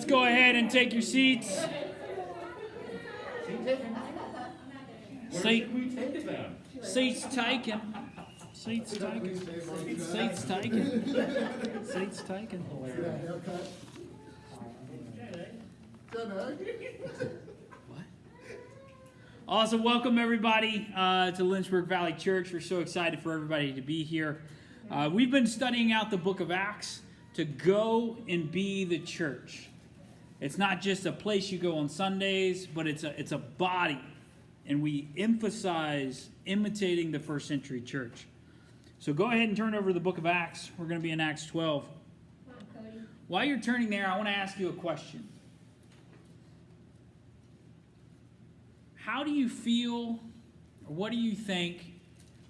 Let's go ahead and take your seats. Seats taken. Seats taken. Seats taken. Seats taken. What? Awesome. Welcome, everybody, to Lynchburg Valley Church. We're so excited for everybody to be here. We've been studying out the book of Acts to go and be the church. It's not just a place you go on Sundays, but it's a body. And we emphasize imitating the first century church. So go ahead and turn over to the book of Acts. We're going to be in Acts 12. While you're turning there, I want to ask you a question. How do you feel, or what do you think,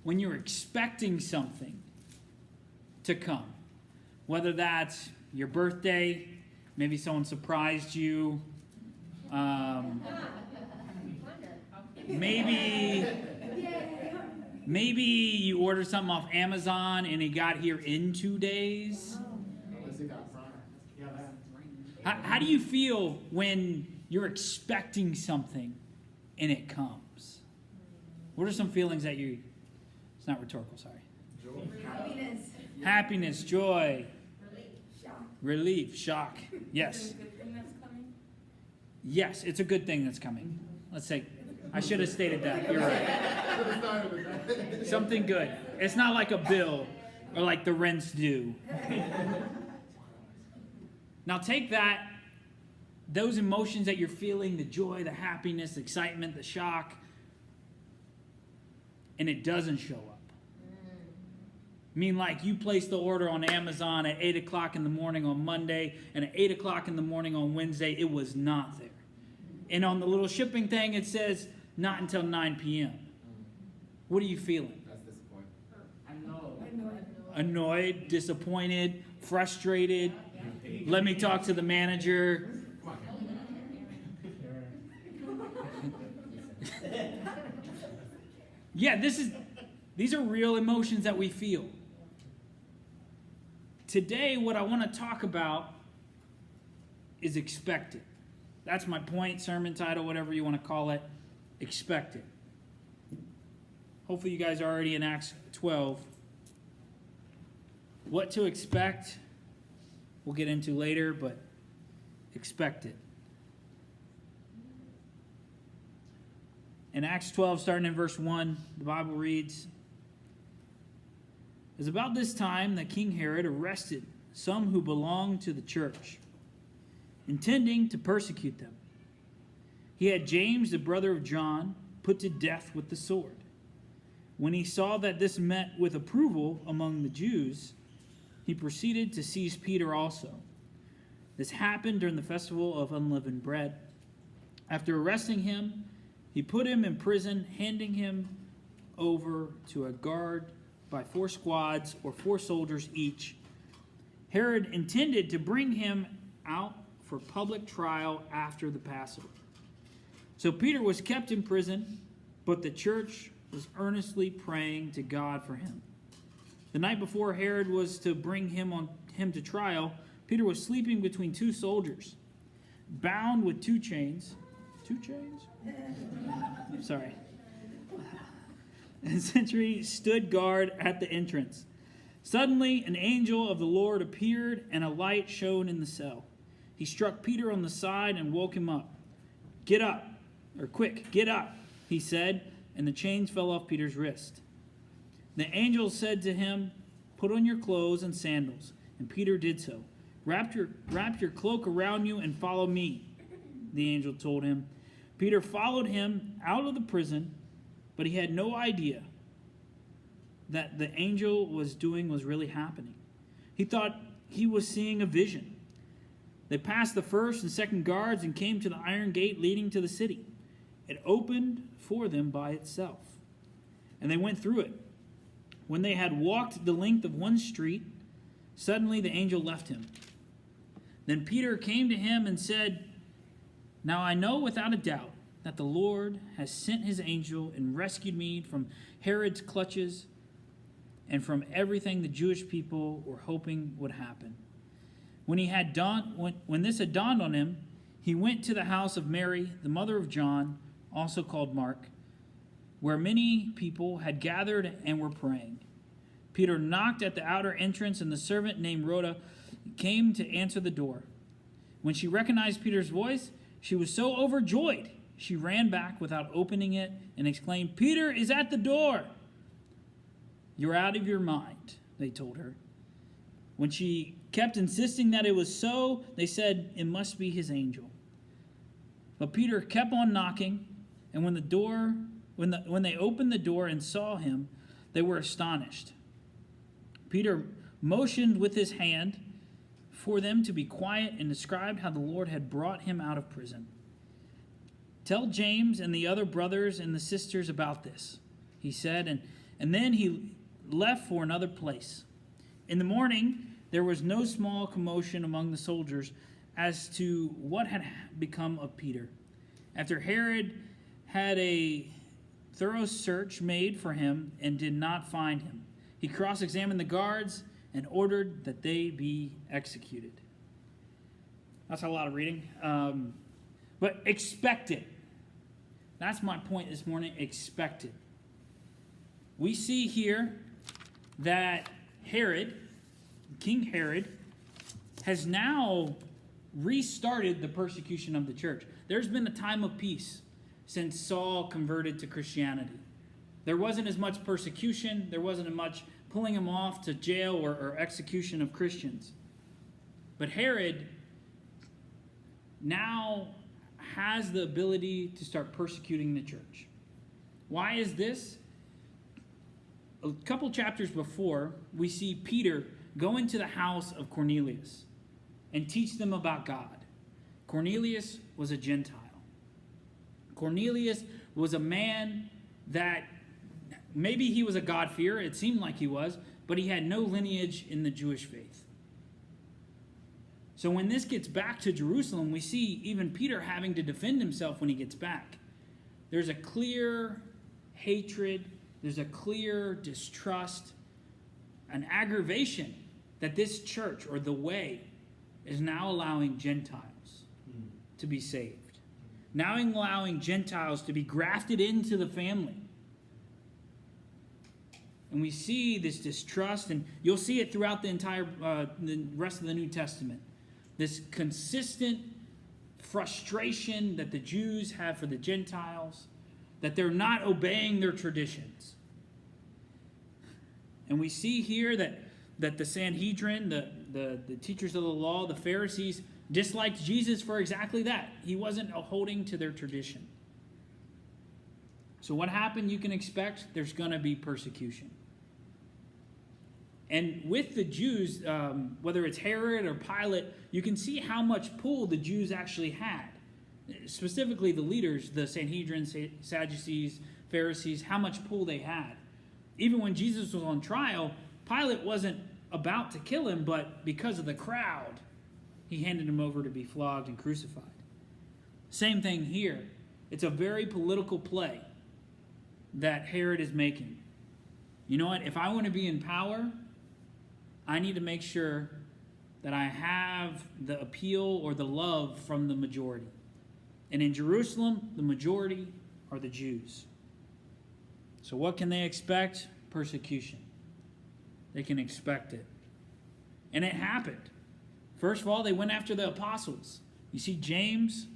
when you're expecting something to come? Whether that's your birthday, maybe someone surprised you, Maybe you ordered something off Amazon and it got here in 2 days. How do you feel when you're expecting something and it comes? What are some feelings that you... It's not rhetorical, sorry. Joy. Happiness, joy. Relief. Shock. Yes. Is it a good thing that's coming? Yes, it's a good thing that's coming. Let's say... I should have stated that. You're right. Something good. It's not like a bill or like the rent's due. Now take that, those emotions that you're feeling, the joy, the happiness, the excitement, the shock, and it doesn't show up. I mean, like you placed the order on Amazon at 8 o'clock in the morning on Monday, and at 8 o'clock in the morning on Wednesday, it was not there. And on the little shipping thing, it says, not until 9 p.m. What are you feeling? That's disappointing. Annoyed, disappointed, frustrated. Let me talk to the manager. Yeah, these are real emotions that we feel. Today, what I want to talk about is expected. That's my point, sermon title, whatever you want to call it. Expected. Hopefully you guys are already in Acts 12. What to expect, we'll get into later, but expect it. In Acts 12, starting in verse 1, the Bible reads, "It was about this time that King Herod arrested some who belonged to the church, intending to persecute them. He had James, the brother of John, put to death with the sword. When he saw that this met with approval among the Jews, he proceeded to seize Peter also. This happened during the festival of unleavened bread. After arresting him, he put him in prison, handing him over to a guard by 4 squads or 4 soldiers each. Herod intended to bring him out for public trial after the Passover. So Peter was kept in prison, but the church was earnestly praying to God for him. The night before Herod was to bring him to trial, Peter was sleeping between 2 soldiers, bound with 2 chains. 2 chains? Sorry. And a sentry stood guard at the entrance. Suddenly, an angel of the Lord appeared, and a light shone in the cell. He struck Peter on the side and woke him up. "Get up," or "Quick, get up," he said, and the chains fell off Peter's wrist. The angel said to him, "Put on your clothes and sandals." And Peter did so. Wrap your cloak around you and follow me," the angel told him. Peter followed him out of the prison, but he had no idea that the angel was doing was really happening. He thought he was seeing a vision. They passed the first and second guards and came to the iron gate leading to the city. It opened for them by itself, and they went through it. When they had walked the length of one street, suddenly the angel left him. Then Peter came to him and said, "Now I know without a doubt that the Lord has sent his angel and rescued me from Herod's clutches and from everything the Jewish people were hoping would happen. When this had dawned on him, he went to the house of Mary, the mother of John, also called Mark, where many people had gathered and were praying. Peter knocked at the outer entrance, and the servant named Rhoda came to answer the door. When she recognized Peter's voice, she was so overjoyed, she ran back without opening it and exclaimed, "Peter is at the door." "You're out of your mind," they told her. When she kept insisting that it was so, they said, "It must be his angel." But Peter kept on knocking, and when they opened the door and saw him, they were astonished. Peter motioned with his hand for them to be quiet and described how the Lord had brought him out of prison. "Tell James and the other brothers and the sisters about this," he said, and then he left for another place. In the morning, there was no small commotion among the soldiers as to what had become of Peter. After Herod had a thorough search made for him and did not find him, he cross-examined the guards and ordered that they be executed. That's a lot of reading. But expect it. That's my point this morning. Expect it. We see here that Herod, King Herod, has now restarted the persecution of the church. There's been a time of peace since Saul converted to Christianity. There wasn't as much persecution. There wasn't as much pulling him off to jail or execution of Christians. But Herod now has the ability to start persecuting the church. Why is this? A couple chapters before, we see Peter go into the house of Cornelius and teach them about God. Cornelius was a Gentile. Cornelius was a man that maybe he was a God-fearer. It seemed like he was, but he had no lineage in the Jewish faith. So when this gets back to Jerusalem, we see even Peter having to defend himself when he gets back. There's a clear hatred. There's a clear distrust, an aggravation that this church or the way is now allowing Gentiles to be saved. Now allowing Gentiles to be grafted into the family. And we see this distrust, and you'll see it throughout the rest of the New Testament. This consistent frustration that the Jews have for the Gentiles, that they're not obeying their traditions. And we see here that the Sanhedrin, the teachers of the law, the Pharisees, disliked Jesus for exactly that. He wasn't holding to their tradition. So what happened? You can expect there's going to be persecution. And with the Jews, whether it's Herod or Pilate, you can see how much pull the Jews actually had. Specifically the leaders, the Sanhedrin, Sadducees, Pharisees, how much pull they had. Even when Jesus was on trial, Pilate wasn't about to kill him, but because of the crowd, he handed him over to be flogged and crucified. Same thing here. It's a very political play that Herod is making. You know what? If I want to be in power, I need to make sure that I have the appeal or the love from the majority. And in Jerusalem, the majority are the Jews. So what can they expect? Persecution. They can expect it. And it happened. First of all, they went after the apostles. You see James,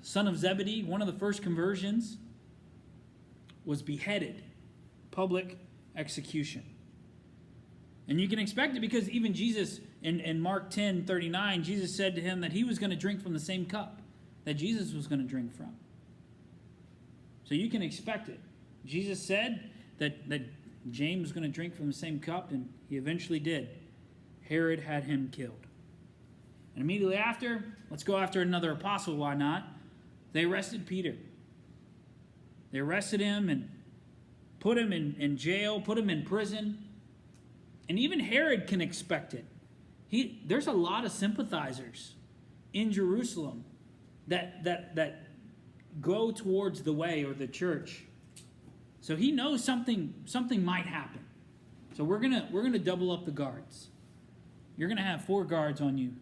son of Zebedee, one of the first conversions, was beheaded. Public execution. And you can expect it because even Jesus, in Mark 10:39, Jesus said to him that he was going to drink from the same cup that Jesus was going to drink from. So you can expect it. Jesus said that James was going to drink from the same cup, and he eventually did. Herod had him killed. And immediately after, let's go after another apostle, why not? They arrested Peter. They arrested him and put him in jail, put him in prison. And even Herod can expect it. There's a lot of sympathizers in Jerusalem that go towards the way or the church. So he knows something might happen. So we're gonna double up the guards. you're going to have 4 guards on you.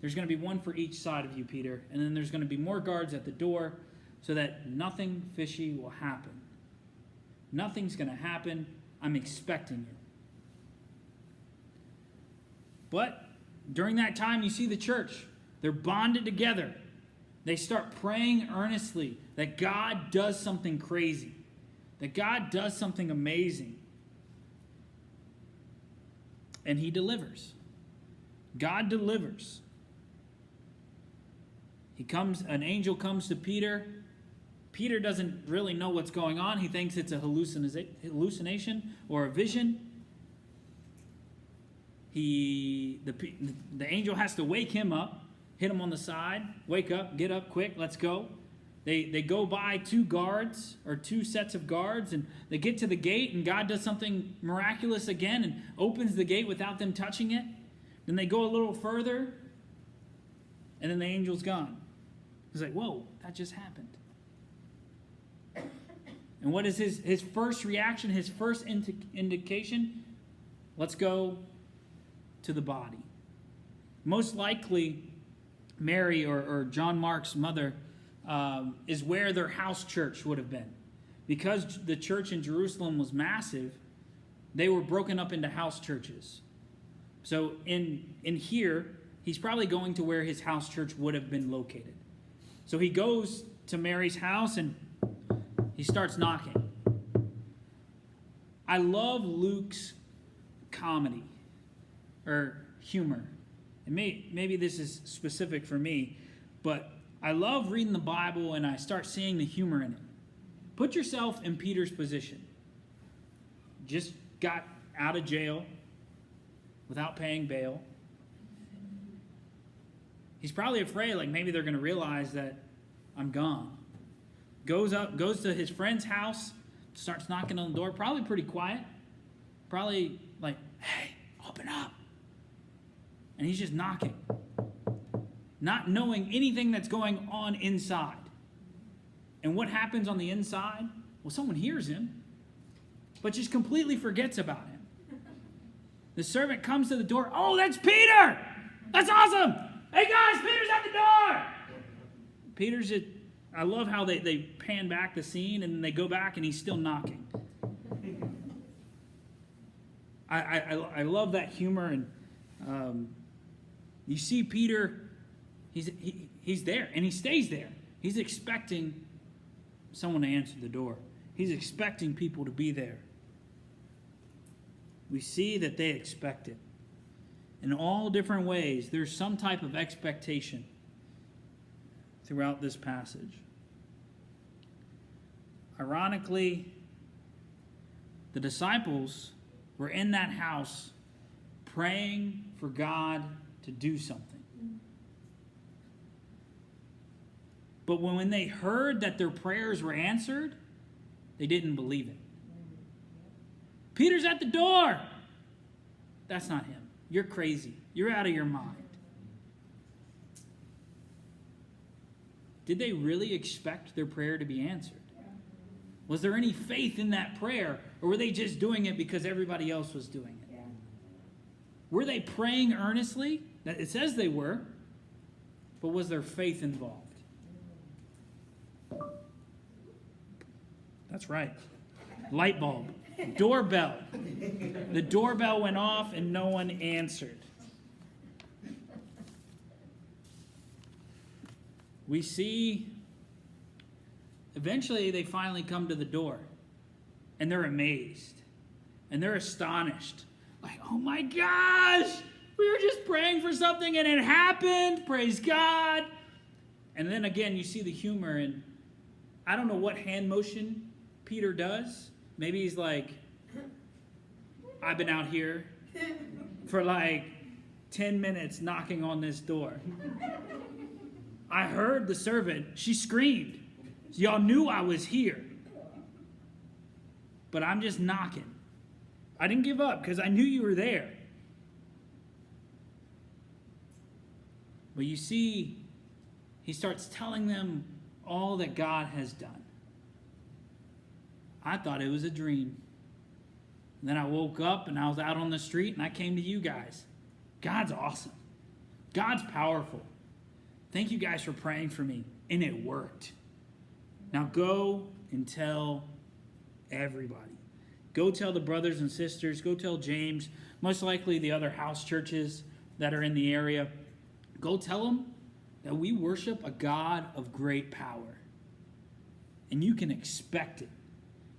There's going to be one for each side of you, Peter. And then there's going to be more guards at the door so that nothing fishy will happen. Nothing's going to happen. I'm expecting it. But during that time, you see the church. They're bonded together. They start praying earnestly that God does something crazy, that God does something amazing. And he delivers. God delivers. An angel comes to Peter. Peter doesn't really know what's going on. He thinks it's a hallucination or a vision. The angel has to wake him up, hit him on the side, wake up, get up quick, let's go. They go by 2 guards or 2 sets of guards, and they get to the gate, and God does something miraculous again and opens the gate without them touching it. Then they go a little further, and then the angel's gone. He's like, whoa, that just happened. And what is his first reaction, his first indication? Let's go to the body. Most likely, Mary or John Mark's mother is where their house church would have been. Because the church in Jerusalem was massive, they were broken up into house churches. So in here, he's probably going to where his house church would have been located. So he goes to Mary's house and he starts knocking. I love Luke's comedy or humor. And maybe this is specific for me, but I love reading the Bible and I start seeing the humor in it. Put yourself in Peter's position. Just got out of jail without paying bail. He's probably afraid, like maybe they're going to realize that I'm gone. Goes to his friend's house, starts knocking on the door, probably pretty quiet. Probably like, hey, open up. And he's just knocking. Not knowing anything that's going on inside. And what happens on the inside? Well, someone hears him, but just completely forgets about him. The servant comes to the door. Oh, that's Peter! That's awesome! Hey guys, Peter's at the door! I love how they pan back the scene and then they go back and he's still knocking. I love that humor, and you see Peter, he's there and he stays there. He's expecting someone to answer the door. He's expecting people to be there. We see that they expect it. In all different ways, there's some type of expectation throughout this passage. Ironically, the disciples were in that house praying for God to do something. But when they heard that their prayers were answered, they didn't believe it. Peter's at the door. That's not him. You're crazy. You're out of your mind. Did they really expect their prayer to be answered? Was there any faith in that prayer, or were they just doing it because everybody else was doing it? Were they praying earnestly? It says they were, but was there faith involved? That's right. Light bulb. Doorbell. The doorbell went off and no one answered. We see eventually they finally come to the door and they're amazed and they're astonished. Like, oh my gosh, we were just praying for something and it happened. Praise God. And then again, you see the humor, and I don't know what hand motion Peter does. Maybe he's like, I've been out here for like 10 minutes knocking on this door. I heard the servant. She screamed. Y'all knew I was here. But I'm just knocking. I didn't give up because I knew you were there. But you see, he starts telling them all that God has done. I thought it was a dream. And then I woke up and I was out on the street and I came to you guys. God's awesome. God's powerful. Thank you guys for praying for me. And it worked. Now go and tell everybody. Go tell the brothers and sisters. Go tell James. Most likely the other house churches that are in the area. Go tell them that we worship a God of great power. And you can expect it.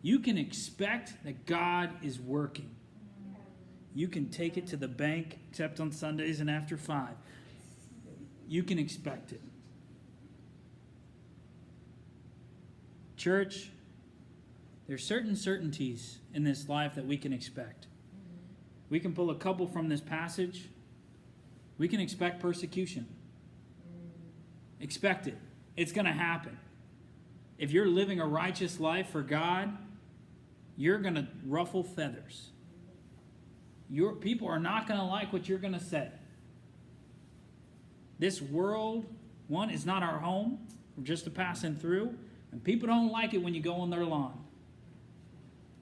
You can expect that God is working. You can take it to the bank, except on Sundays and after 5. You can expect it. Church, there's certain certainties in this life that we can expect. We can pull a couple from this passage. We can expect persecution. Expect it. It's going to happen. If you're living a righteous life for God, you're going to ruffle feathers. Your people are not going to like what you're going to say. This world, one, is not our home. We're just a passing through. And people don't like it when you go on their lawn.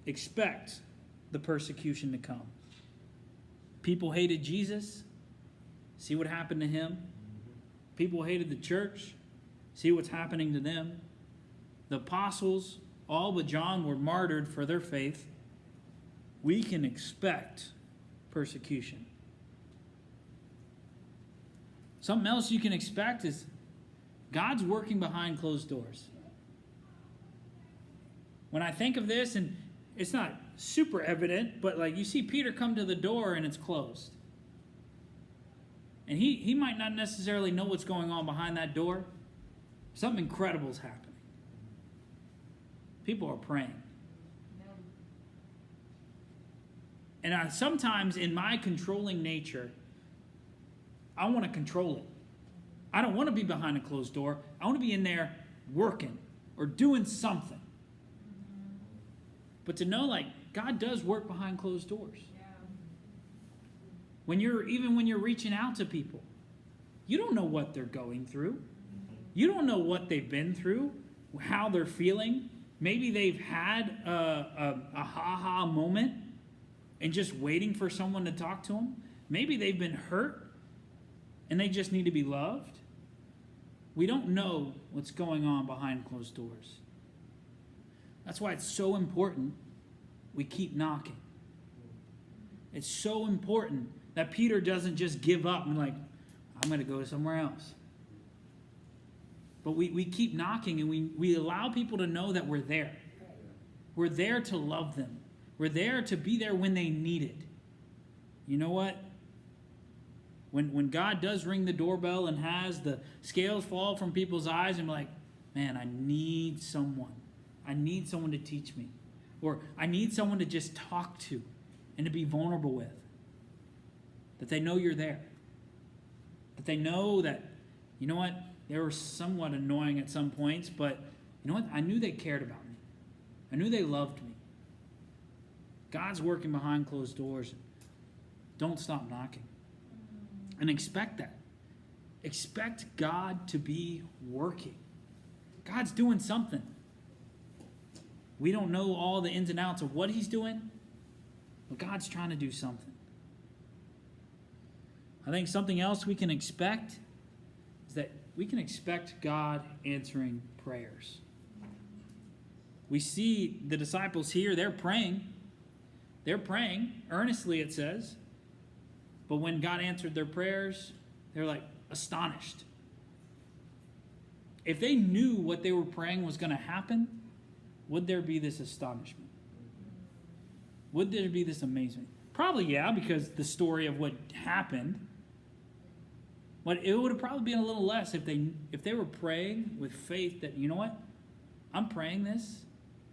Expect the persecution to come. People hated Jesus. See what happened to him. People hated the church. See what's happening to them. The apostles, all but John, were martyred for their faith. We can expect persecution. Something else you can expect is God's working behind closed doors. When I think of this, and it's not super evident, but like you see Peter come to the door and it's closed. And he might not necessarily know what's going on behind that door. Something incredible is happening. People are praying. And sometimes in my controlling nature, I want to control it. I don't want to be behind a closed door. I want to be in there working or doing something. But to know, like, God does work behind closed doors. Even when you're reaching out to people, you don't know what they're going through. You don't know what they've been through, how they're feeling. Maybe they've had a ha-ha moment and just waiting for someone to talk to them. Maybe they've been hurt and they just need to be loved. We don't know what's going on behind closed doors. That's why it's so important we keep knocking. It's so important that Peter doesn't just give up and like, I'm going to go somewhere else. But we keep knocking and we allow people to know that we're there. We're there to love them. We're there to be there when they need it. You know what? When God does ring the doorbell and has the scales fall from people's eyes and be like, man, I need someone. I need someone to teach me. Or I need someone to just talk to and to be vulnerable with. That they know you're there. That they know that, you know what, they were somewhat annoying at some points, but you know what, I knew they cared about me. I knew they loved me. God's working behind closed doors. Don't stop knocking. And expect that. Expect God to be working. God's doing something. We don't know all the ins and outs of what he's doing, but God's trying to do something. I think something else we can expect is that we can expect God answering prayers. We see the disciples here, they're praying. They're praying earnestly, it says. But when God answered their prayers, they're like astonished. If they knew what they were praying was going to happen, would there be this astonishment? Would there be this amazement? Probably, yeah, because the story of what happened. But it would have probably been a little less if they were praying with faith that, you know what? I'm praying this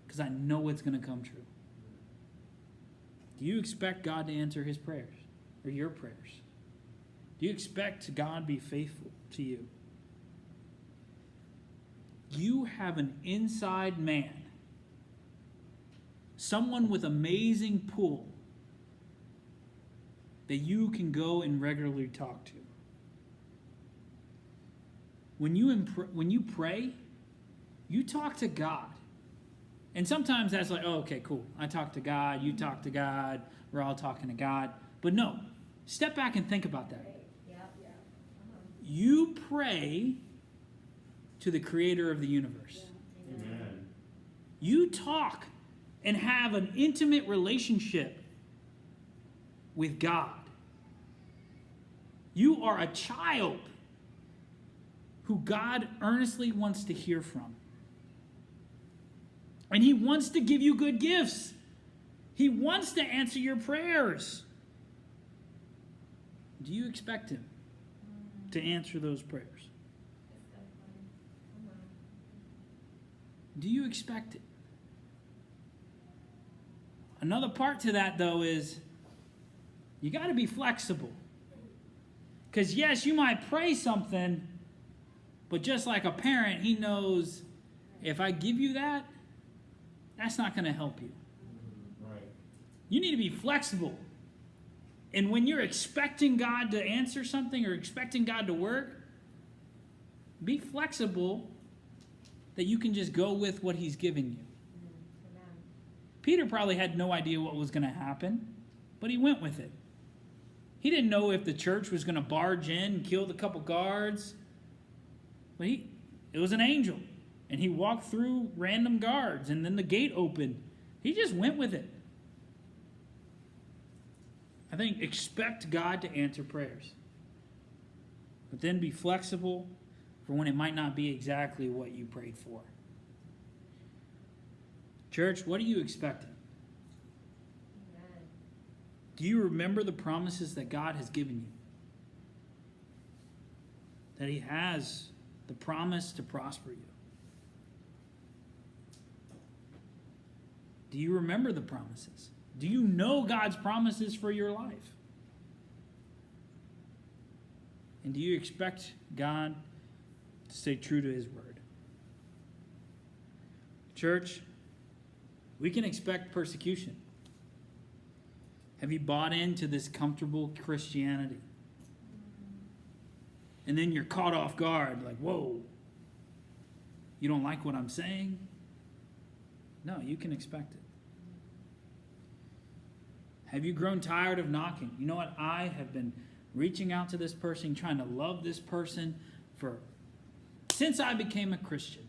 because I know it's going to come true. Do you expect God to answer his prayers or your prayers? Do you expect God to be faithful to you? You have an inside man, someone with amazing pull that you can go and regularly talk to. When you pray, you talk to God. And sometimes that's like, oh, okay, cool. I talk to God, you talk to God, we're all talking to God. But no, Step back and think about that. Right. Yep. Yeah. You pray to the creator of the universe. Amen. You talk and have an intimate relationship with God. You are a child who God earnestly wants to hear from. And he wants to give you good gifts. He wants to answer your prayers. Do you expect him to answer those prayers? Do you expect it? Another part to that, though, is you got to be flexible. Because, yes, you might pray something, but just like a parent, he knows if I give you that, that's not going to help you. Right. You need to be flexible. And when you're expecting God to answer something or expecting God to work, be flexible that you can just go with what he's giving you. Peter probably had no idea what was going to happen, but he went with it. He didn't know if the church was going to barge in and kill the couple guards. But it was an angel. And he walked through random guards, and then the gate opened. He just went with it. I think expect God to answer prayers. But then be flexible for when it might not be exactly what you prayed for. Church, what are you expecting? Do you remember the promises that God has given you? That he has the promise to prosper you. Do you remember the promises? Do you know God's promises for your life? And do you expect God to stay true to his word? Church, we can expect persecution. Have you bought into this comfortable Christianity? And then you're caught off guard, like, whoa, you don't like what I'm saying? No, you can expect it. Have you grown tired of knocking? You know what? I have been reaching out to this person, trying to love this person since I became a Christian.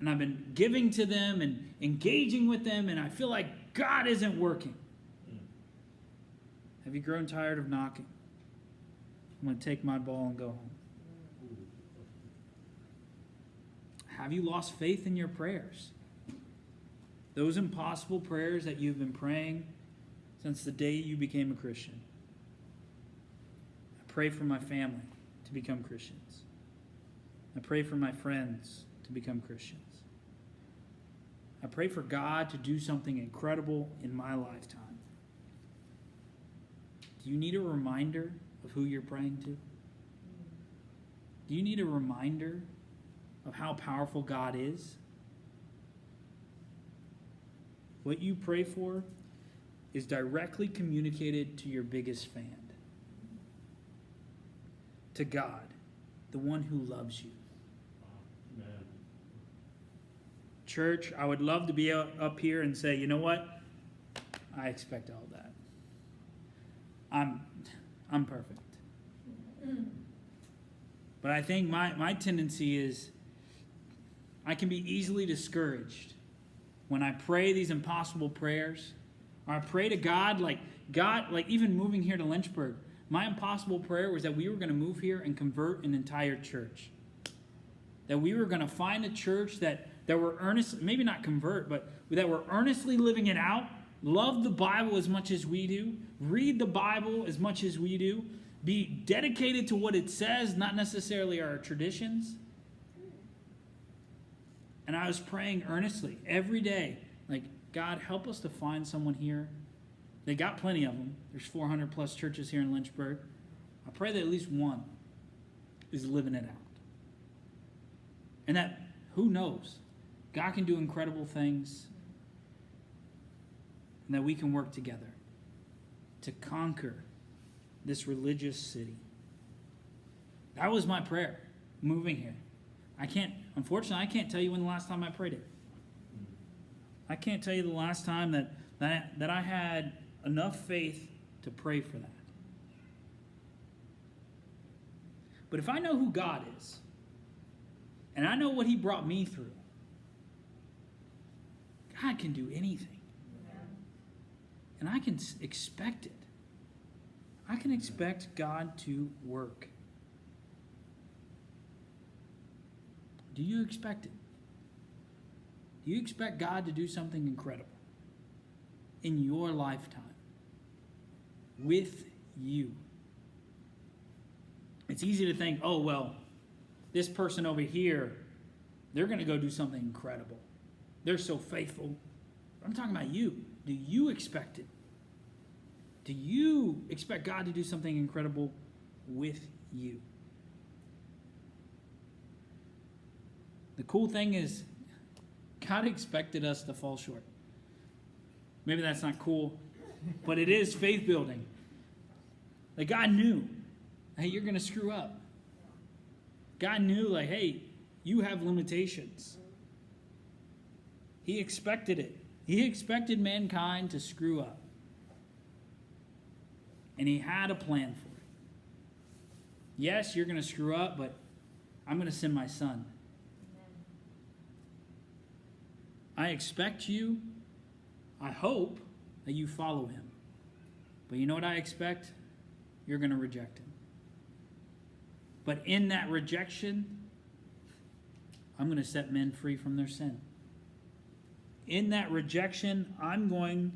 And I've been giving to them and engaging with them, and I feel like God isn't working. Have you grown tired of knocking? I'm going to take my ball and go home. Have you lost faith in your prayers? Those impossible prayers that you've been praying since the day you became a Christian. I pray for my family to become Christians. I pray for my friends to become Christians. I pray for God to do something incredible in my lifetime. Do you need a reminder of who you're praying to? Do you need a reminder of how powerful God is? What you pray for is directly communicated to your biggest fan, to God, the one who loves you. Amen. Church, I would love to be up here and say, you know what? I expect all that. I'm perfect. But I think my tendency is I can be easily discouraged when I pray these impossible prayers, or I pray to God, like even moving here to Lynchburg, my impossible prayer was that we were going to move here and convert an entire church. That we were going to find a church that were earnest, maybe not convert, but that were earnestly living it out, love the Bible as much as we do, read the Bible as much as we do, be dedicated to what it says, not necessarily our traditions. And I was praying earnestly every day, like, God, help us to find someone here. They got plenty of them. There's 400 plus churches here in Lynchburg. I pray that at least one is living it out. And that, who knows, God can do incredible things, and that we can work together to conquer this religious city. That was my prayer moving here. Unfortunately, I can't tell you when the last time I prayed it. I can't tell you the last time that I had enough faith to pray for that. But if I know who God is, and I know what he brought me through, God can do anything. And I can expect it. I can expect God to work. Do you expect it? Do you expect God to do something incredible in your lifetime with you? It's easy to think, oh, well, this person over here, they're going to go do something incredible. They're so faithful. I'm talking about you. Do you expect it? Do you expect God to do something incredible with you? The cool thing is, God expected us to fall short. Maybe that's not cool, but it is faith building. Like, God knew, hey, you're going to screw up. God knew, like, hey, you have limitations. He expected it. He expected mankind to screw up. And he had a plan for it. Yes, you're going to screw up, but I'm going to send my son. I expect you, I hope that you follow him. But you know what I expect? You're going to reject him. But in that rejection, I'm going to set men free from their sin. In that rejection, I'm going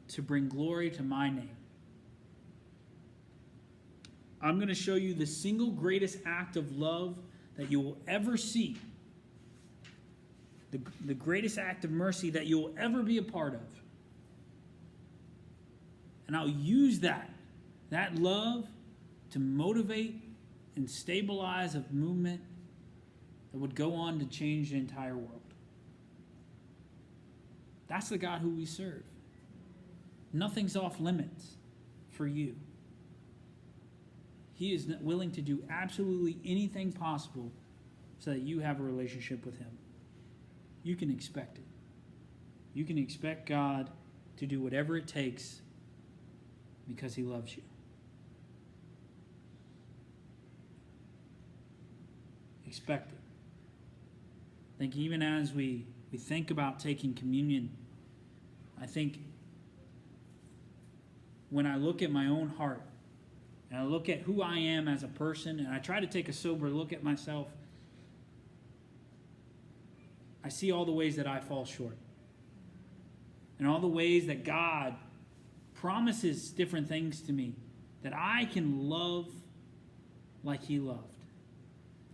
to bring glory to my name. I'm going to show you the single greatest act of love that you will ever see. The greatest act of mercy that you will ever be a part of. And I'll use that love to motivate and stabilize a movement that would go on to change the entire world. That's the God who we serve. Nothing's off limits for you. He is willing to do absolutely anything possible so that you have a relationship with him. You can expect it. You can expect God to do whatever it takes because he loves you. Expect it. I think even as we think about taking communion, I think when I look at my own heart and I look at who I am as a person and I try to take a sober look at myself, I see all the ways that I fall short. And all the ways that God promises different things to me that I can love like he loved.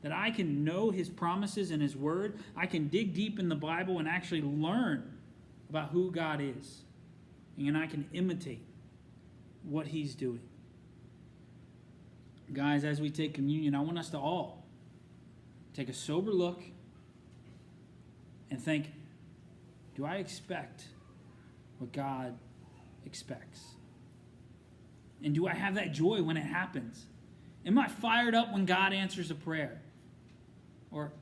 That I can know his promises and his word. I can dig deep in the Bible and actually learn about who God is. And I can imitate what he's doing. Guys, as we take communion, I want us to all take a sober look and think, do I expect what God expects? And do I have that joy when it happens? Am I fired up when God answers a prayer? Or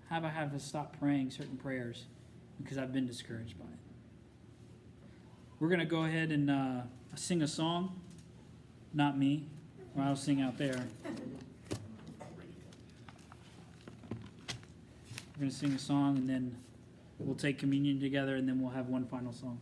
have I had to stop praying certain prayers because I've been discouraged by it? We're going to go ahead and sing a song. Not me. Or I'll sing out there. We're going to sing a song and then we'll take communion together and then we'll have one final song.